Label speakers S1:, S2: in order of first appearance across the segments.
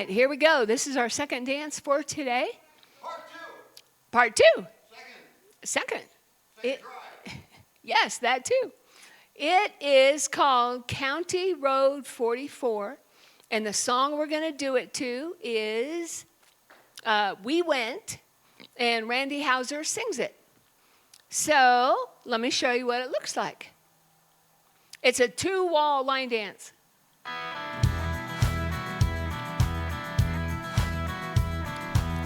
S1: right, here we go. This is our second dance for today.
S2: Part two.
S1: Part two.
S2: Second.
S1: It,
S2: Try.
S1: yes, that too. It is called County Road 44. And the song we're going to do it to is We Went, and Randy Houser sings it. So let me show you what it looks like. It's a 2-wall line dance.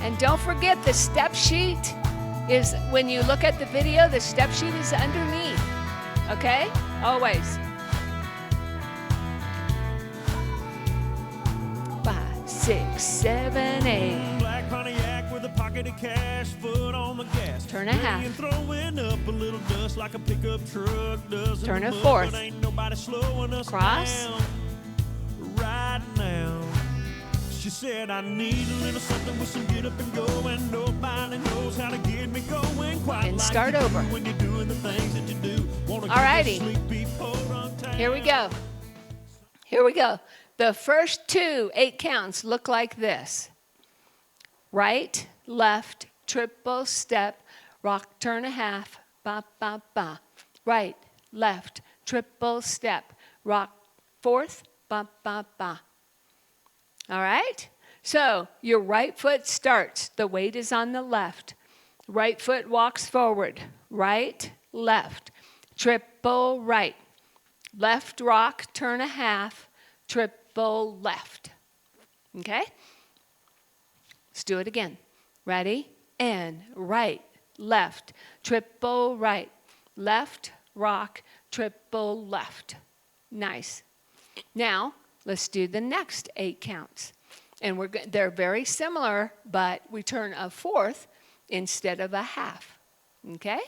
S1: And don't forget, the step sheet is, when you look at the video, the step sheet is underneath. Okay? Always. 5, 6, 7, 8.
S3: Black Pontiac with a pocket of cash, foot on the gas.
S1: Turn a half.
S3: Throwing up a little dust like a pickup truck does.
S1: Turn a fourth.
S3: But ain't nobody slowing us
S1: Cross.
S3: down right now. She said, I need a little something with some get up and go, and nobody knows how to get me going quite
S1: And
S3: like
S1: start
S3: you do
S1: over.
S3: when you're doing the things that you do.
S1: Alrighty. Here we go. Here we go. The first 2 8 counts look like this. Right, left, triple step, rock, turn a half, ba, ba, ba. Right, left, triple step, rock, fourth, ba, ba, ba. All right? So your right foot starts. The weight is on the left. Right foot walks forward. Right, left, triple right. Left rock, turn a half, triple left. Okay? Let's do it again. Ready? And right, left, triple right. Left, rock, triple left. Nice. Now, let's do the next 8 counts. And they're very similar, but we turn a fourth instead of a half. Okay?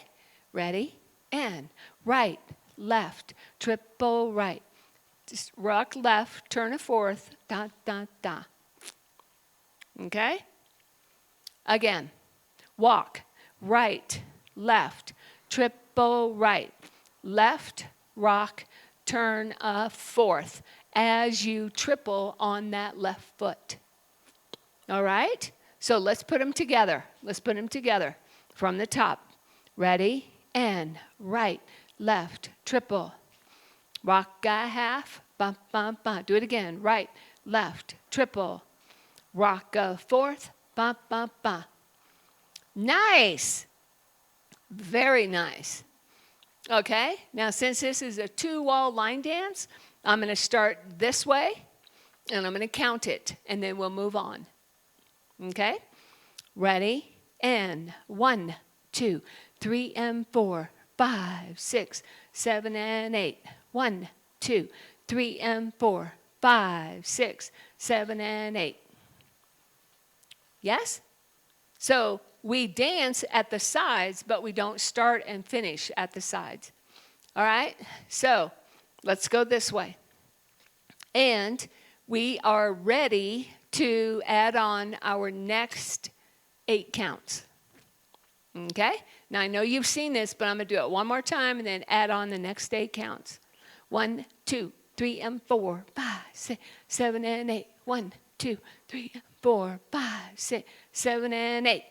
S1: Ready? And right, left, triple right. Just rock left, turn a fourth, da, da, da. Okay? Again. Walk, right, left, triple right. Left, rock, turn a fourth as you triple on that left foot. All right? So let's put them together. Let's put them together from the top. Ready? And right, left, triple. Rock a half, ba, ba, ba. Do it again. Right, left, triple. Rock a fourth, ba, ba, ba. Nice. Very nice. Okay, now since this is a 2-wall line dance, I'm going to start this way, and I'm going to count it, and then we'll move on. Okay? Ready? And 1, 2, 3, and 4, 5, 6, 7, and 8. 1, 2, 3, and 4, 5, 6, 7, and 8. Yes? So we dance at the sides, but we don't start and finish at the sides. All right? So let's go this way. And we are ready to add on our next 8 counts. Okay? Now, I know you've seen this, but I'm going to do it one more time and then add on the next 8 counts. 1, 2, 3, and 4, 5, 6, 7, and 8. 1, 2, 3, and 4, 5, 6, 7, and 8.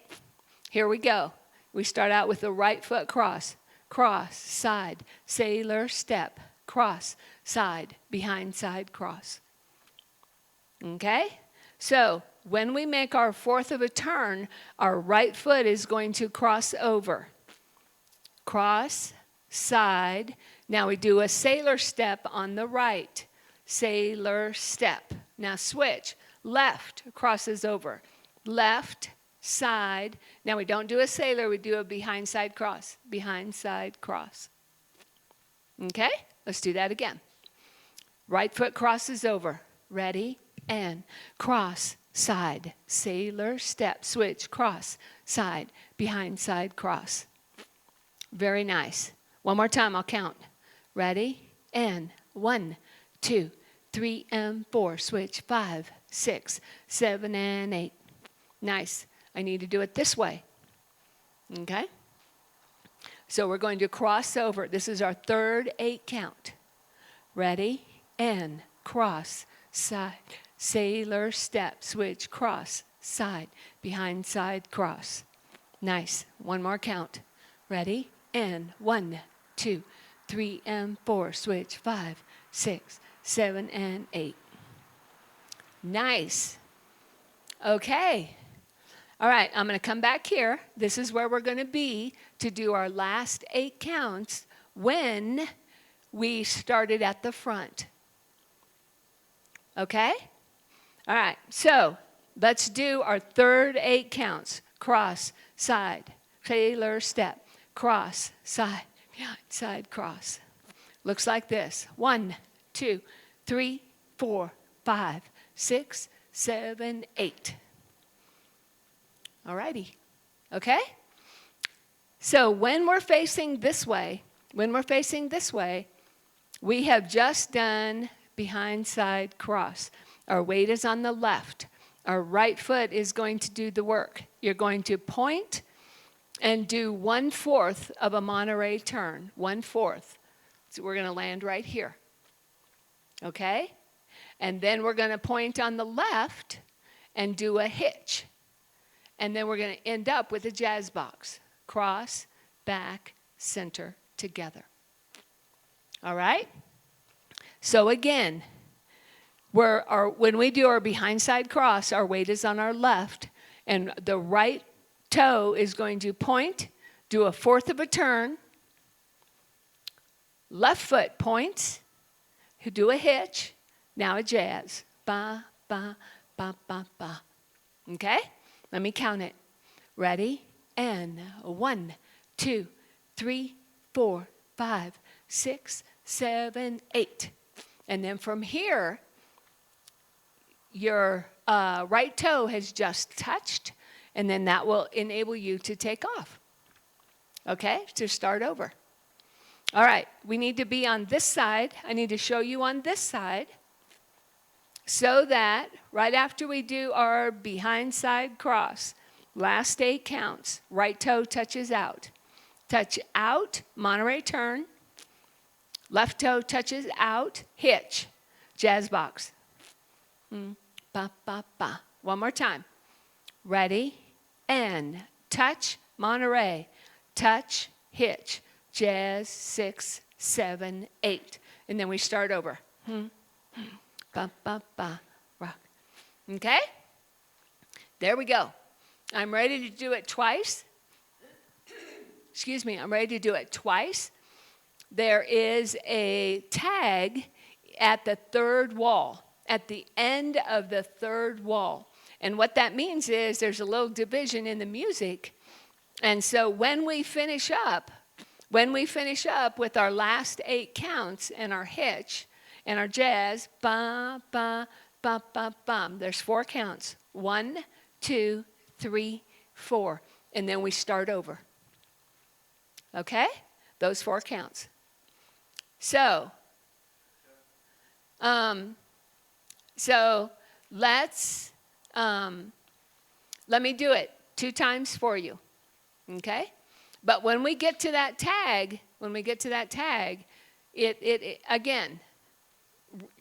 S1: Here we go. We start out with the right foot cross. Cross, side, sailor step. Cross, side, behind side cross. Okay? So when we make our fourth of a turn, our right foot is going to cross over. Cross, side. Now we do a sailor step on the right. Sailor step. Now switch. Left crosses over. Left, side. Now we don't do a sailor, we do a behind side cross. Behind side cross. Okay? Let's do that again. Right foot crosses over. Ready? And cross, side, sailor, step, switch, cross, side, behind side cross. Very nice. One more time, I'll count. Ready? And 1, 2, 3, and 4. Switch, 5, 6, 7, and 8. Nice. I need to do it this way. Okay? So we're going to cross over. This is our third 8 count. Ready? And cross, side, sailor step, switch, cross, side, behind, side, cross. Nice. One more count. Ready? And 1, 2, 3, and 4. Switch, 5, 6, 7, and 8. Nice. Okay. All right, I'm going to come back here. This is where we're going to be to do our last 8 counts when we started at the front. Okay? All right, so let's do our third 8 counts. Cross, side, sailor step, cross, side, behind, side, cross. Looks like this. 1, 2, 3, 4, 5, 6, 7, 8. All righty. Okay? So when we're facing this way, we have just done behind, side, cross. Our weight is on the left. Our right foot is going to do the work. You're going to point and do 1/4 of a Monterey turn. 1/4. So we're going to land right here. Okay? And then we're going to point on the left and do a hitch. And then we're going to end up with a jazz box. Cross, back, center, together. All right? So again, when we do our behind side cross, our weight is on our left, and the right toe is going to point, do a 1/4 of a turn, left foot points, do a hitch, now a jazz. Ba, ba, ba, ba, ba. Okay? Let me count it. Ready? And 1, 2, 3, 4, 5, 6, 7, 8. And then from here, your right toe has just touched, and then that will enable you to take off. Okay? To start over. All right. We need to be on this side. I need to show you on this side so that right after we do our behind side cross, last 8 counts, right toe touches out. Touch out, Monterey turn. Left toe touches out, hitch, jazz box. Ba, ba, ba. One more time. Ready? And touch, Monterey. Touch, hitch, jazz, 6, 7, 8. And then we start over. Ba, ba, ba, rock. Okay? There we go. I'm ready to do it twice. Excuse me, I'm ready to do it twice. There is a tag at the 3rd wall, at the end of the 3rd wall. And what that means is there's a little division in the music. And so when we finish up with our last 8 counts and our hitch and our jazz, ba, ba, ba, ba, bum, there's 4 counts. 1, 2, 3, 4. And then we start over. Okay? Those 4 counts. So let's, let me do it 2 times for you, okay? But when we get to that tag, it again,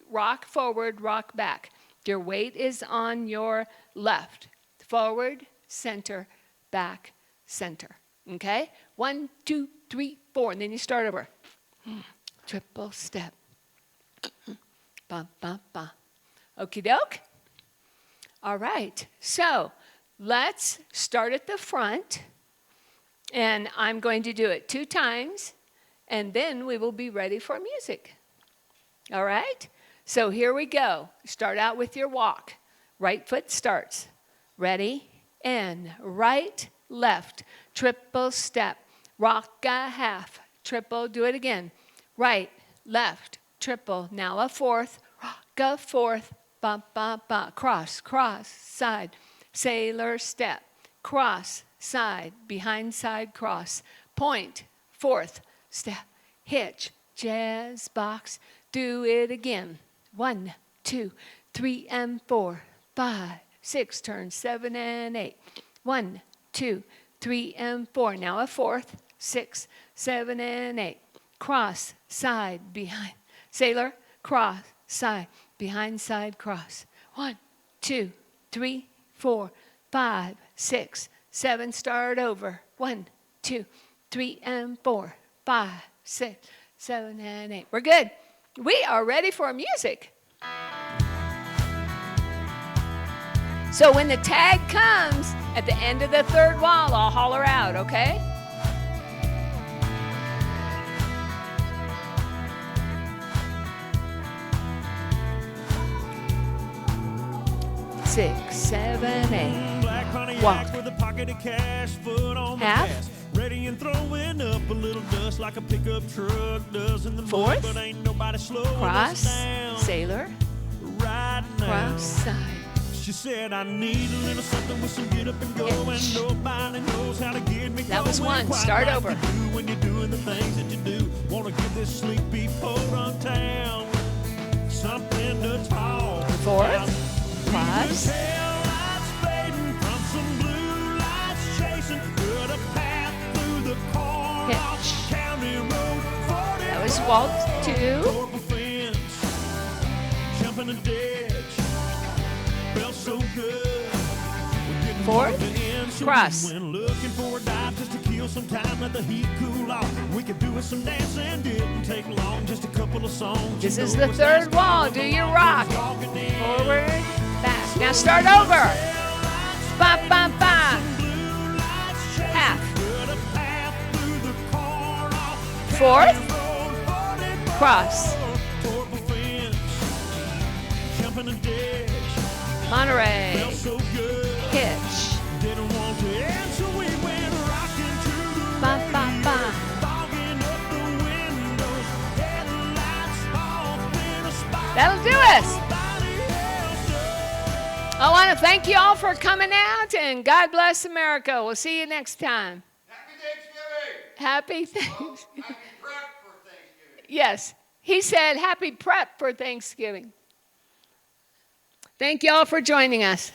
S1: rock forward, rock back. Your weight is on your left. Forward, center, back, center, okay? 1, 2, 3, 4, and then you start over. Triple step. Ba, ba, ba. Okie doke. All right. So let's start at the front. And I'm going to do it 2 times. And then we will be ready for music. All right? So here we go. Start out with your walk. Right foot starts. Ready? And right, left. Triple step. Rock a half. Triple. Do it again. Right, left, triple. Now a 4th, rock a 4th, ba, ba, ba. Cross, cross, side, sailor step. Cross, side, behind side cross. Point, 4th, step, hitch, jazz box. Do it again. 1, 2, 3, and 4, 5, 6. Turn 7 and 8. 1, 2, 3, and 4. Now a 4th, 6, 7, and 8. Cross, side, behind. Sailor, cross, side, behind, side, cross. 1, 2, 3, 4, 5, 6, 7. Start over. 1, 2, 3, and 4, 5, 6, 7, and 8. We're good. We are ready for music. So when the tag comes at the end of the third wall, I'll holler out, okay? Six, 7, 8.
S3: Black Pontiac
S1: Walk.
S3: with a pocket of cash, foot on the
S1: Half.
S3: gas. Ready and throwing up a little dust like a pickup truck does in the mud,
S1: Fourth.
S3: but ain't nobody slowing
S1: Cross,
S3: us down.
S1: sailor,
S3: Right now.
S1: cross, side.
S3: She said I need a little something with some get up and go,
S1: Hitch.
S3: and nobody knows how to get me
S1: That was
S3: going.
S1: one.
S3: Quite
S1: Start
S3: like
S1: over.
S3: you do when you're doing the things that you do. Wanna give this sleepy podunk town something to talk
S1: Fourth.
S3: about.
S1: Cross.
S3: Tail lights fading from some blue lights chasing. Put a path through the corner off
S1: Hitch.
S3: County Road 40.
S1: That was walk 2.
S3: Purple fence, jumping a ditch, felt so good. We didn't
S1: Fourth.
S3: want to end, so
S1: Cross.
S3: we went looking for a dive just to kill some time, let the heat cool off. We could do with some dancing, didn't take long, just a couple of songs.
S1: This
S3: You
S1: is
S3: know
S1: the
S3: it's
S1: third
S3: nice
S1: wall.
S3: going
S1: Do
S3: along
S1: your
S3: with
S1: rock.
S3: walking in.
S1: Forward, back. Now start over. Ba, ba, ba.
S3: Blue lights chasing,
S1: Half.
S3: put a path through the corner off
S1: Fourth.
S3: County Road 44.
S1: Cross.
S3: Purple fence, jumping a ditch,
S1: Monterey.
S3: felt so good.
S1: Hitch.
S3: Didn't want to end, so we went rocking to the
S1: Ba, ba, ba.
S3: fogging up the windows, headlights off in a spot.
S1: That'll do us.
S3: Nobody else does.
S1: I want to thank you all for coming out, and God bless America. We'll see you next time.
S2: Happy Thanksgiving.
S1: Happy Thanksgiving.
S2: Happy prep for Thanksgiving.
S1: Yes, he said happy prep for Thanksgiving. Thank you all for joining us.